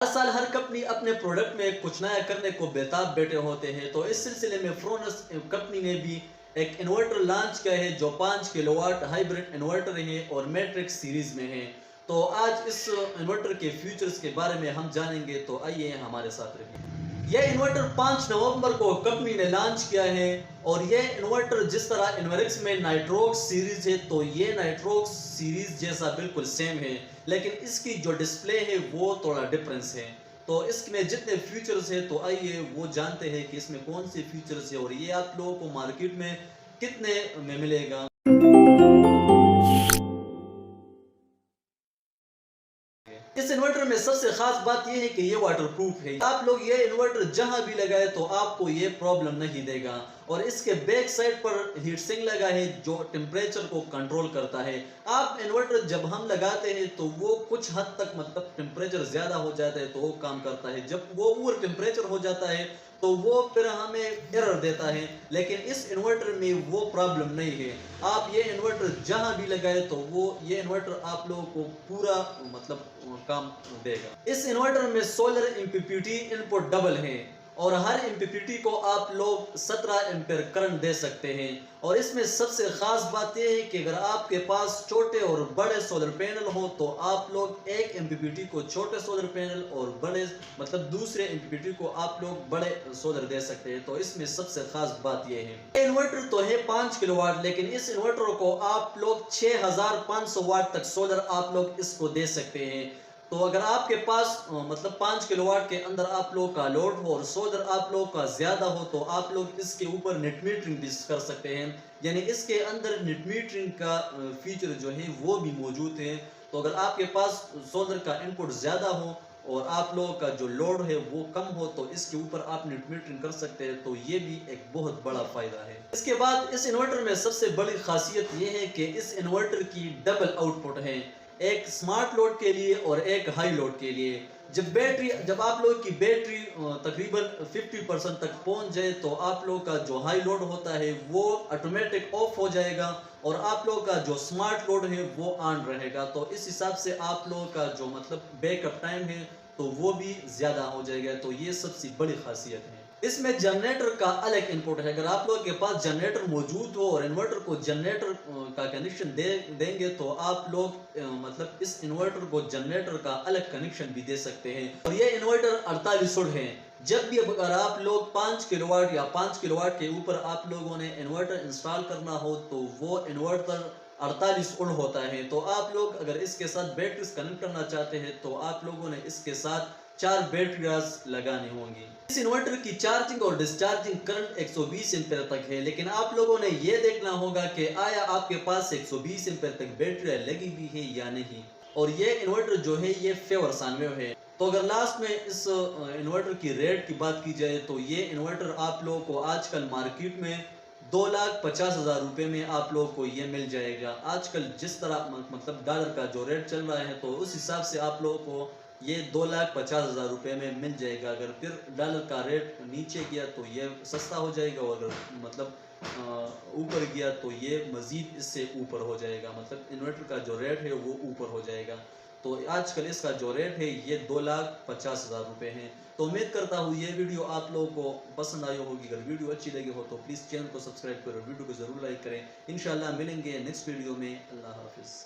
ہر سال ہر کمپنی اپنے پروڈکٹ میں کچھ نیا کرنے کو بیتاب بیٹھے ہوتے ہیں، تو اس سلسلے میں فرونس کمپنی نے بھی ایک انورٹر لانچ کیا ہے جو 5 کلو واٹ ہائیبرڈ انورٹر ہے اور میٹرکس سیریز میں ہے۔ تو آج اس انورٹر کے فیچرز کے بارے میں ہم جانیں گے، تو آئیے ہمارے ساتھ رہیے۔ یہ انورٹر 5 نومبر کو کمپنی نے لانچ کیا ہے، اور یہ انورٹر جس طرح انوریکس میں نائٹروکس سیریز ہے تو یہ نائٹروکس سیریز جیسا بالکل سیم ہے، لیکن اس کی جو ڈسپلے ہے وہ تھوڑا ڈفرنس ہے۔ تو اس میں جتنے فیچرز ہیں تو آئیے وہ جانتے ہیں کہ اس میں کون سے فیچرز ہیں اور یہ آپ لوگوں کو مارکیٹ میں کتنے میں ملے گا۔ اس انورٹر میں سب سے خاص بات یہ ہے کہ یہ واٹر پروف ہے۔ آپ لوگ یہ انورٹر جہاں بھی لگائے تو آپ کو یہ پرابلم نہیں دے گا، اور اس کے بیک سائڈ پر ہیٹ سنک لگا ہے جو ٹیمپریچر کو کنٹرول کرتا ہے۔ آپ انورٹر جب ہم لگاتے ہیں تو وہ کچھ حد تک مطلب ٹیمپریچر زیادہ ہو جاتا ہے تو وہ کام کرتا ہے، جب وہ اوور ٹیمپریچر ہو جاتا ہے تو وہ پھر ہمیں ایرر دیتا ہے، لیکن اس انورٹر میں وہ پرابلم نہیں ہے۔ آپ یہ انورٹر جہاں بھی لگائے تو وہ یہ انورٹر آپ لوگوں کو پورا مطلب کام دے گا۔ اس انورٹر میں سولر امپیپیٹی ان پٹ ڈبل ہے، اور ہر امپیپیٹی کو آپ لوگ 17 ایمپیر کرنٹ دے سکتے ہیں۔ اور اس میں سب سے خاص بات یہ ہے کہ اگر آپ کے پاس چھوٹے اور بڑے سولر پینل ہو تو آپ لوگ ایک امپیپیٹی کو چھوٹے سولر پینل اور بڑے مطلب دوسرے امپیپیٹی کو آپ لوگ بڑے سولر دے سکتے ہیں۔ تو اس میں سب سے خاص بات یہ ہے، یہ انورٹر تو ہے 5 کلو واٹ، لیکن اس انورٹر کو آپ لوگ 6500 واٹ تک سولر آپ لوگ اس کو دے سکتے ہیں۔ تو اگر آپ کے پاس مطلب 5 کلو واٹ کے اندر آپ لوگ کا لوڈ ہو اور سولر آپ لوگ کا زیادہ ہو تو آپ لوگ اس کے اوپر نیٹ میٹرنگ بھی کر سکتے ہیں، یعنی اس کے اندر نیٹ میٹرنگ کا فیچر جو ہے وہ بھی موجود ہے۔ تو اگر آپ کے پاس سولر کا ان پٹ زیادہ ہو اور آپ لوگوں کا جو لوڈ ہے وہ کم ہو تو اس کے اوپر آپ نیٹ میٹرنگ کر سکتے ہیں، تو یہ بھی ایک بہت بڑا فائدہ ہے۔ اس کے بعد اس انورٹر میں سب سے بڑی خاصیت یہ ہے کہ اس انورٹر کی ڈبل آؤٹ پٹ ہے، ایک سمارٹ لوڈ کے لیے اور ایک ہائی لوڈ کے لیے۔ جب آپ لوگ کی بیٹری تقریباً 50% تک پہنچ جائے تو آپ لوگ کا جو ہائی لوڈ ہوتا ہے وہ آٹومیٹک آف ہو جائے گا، اور آپ لوگ کا جو سمارٹ لوڈ ہے وہ آن رہے گا۔ تو اس حساب سے آپ لوگوں کا جو مطلب بیک اپ ٹائم ہے تو وہ بھی زیادہ ہو جائے گا، تو یہ سب سے بڑی خاصیت ہے۔ اس میں جنریٹر کا الگ ان پٹ ہے، اگر آپ لوگوں کے پاس جنریٹر موجود ہو اور انورٹر کو جنریٹر کا کنیکشن دیں گے تو آپ لوگ مطلب اس انورٹر کو جنریٹر کا الگ کنیکشن بھی دے سکتے ہیں۔ اور یہ انورٹر 48 وولٹ ہے، جب بھی اگر آپ لوگ 5 کلو واٹ یا 5 کلو واٹ کے اوپر آپ لوگوں نے انورٹر انسٹال کرنا ہو تو وہ انورٹر 48 وولٹ ہوتا ہے۔ تو آپ لوگ اگر اس کے ساتھ بیٹریز کنیکٹ کرنا چاہتے ہیں تو آپ لوگوں نے اس کے ساتھ 4 بیٹریاں لگانی ہوں گی۔ اس انورٹر کی چارجنگ اور ڈسچارجنگ کرنٹ 120 ایمپیئر تک ہے، لیکن آپ لوگوں نے یہ دیکھنا ہوگا کہ آیا آپ کے پاس 120 ایمپیئر تک بیٹریاں لگی ہوئی ہے یا نہیں۔ اور یہ انورٹر جو ہے یہ فیور سانویو ہے۔ تو اگر لاسٹ میں اس انورٹر کی ریٹ کی بات کی جائے تو یہ انورٹر آپ لوگوں کو آج کل مارکیٹ میں 2,50,000 روپے میں آپ لوگوں کو یہ مل جائے گا۔ آج کل جس طرح مطلب ڈالر کا جو ریٹ چل رہا ہے تو اس حساب سے آپ لوگوں کو یہ 2,50,000 روپے میں مل جائے گا۔ اگر پھر ڈالر کا ریٹ نیچے گیا تو یہ سستا ہو جائے گا، اور اگر مطلب اوپر گیا تو یہ مزید اس سے اوپر ہو جائے گا، مطلب انورٹر کا جو ریٹ ہے وہ اوپر ہو جائے گا۔ تو آج کل اس کا جو ریٹ ہے یہ 2,50,000 روپے ہیں۔ تو امید کرتا ہوں یہ ویڈیو آپ لوگوں کو پسند آئی ہوگی۔ اگر ویڈیو اچھی لگی ہو تو پلیز چینل کو سبسکرائب کرو، ویڈیو کو ضرور لائک کریں۔ انشاءاللہ ملیں گے نیکسٹ ویڈیو میں۔ اللہ حافظ۔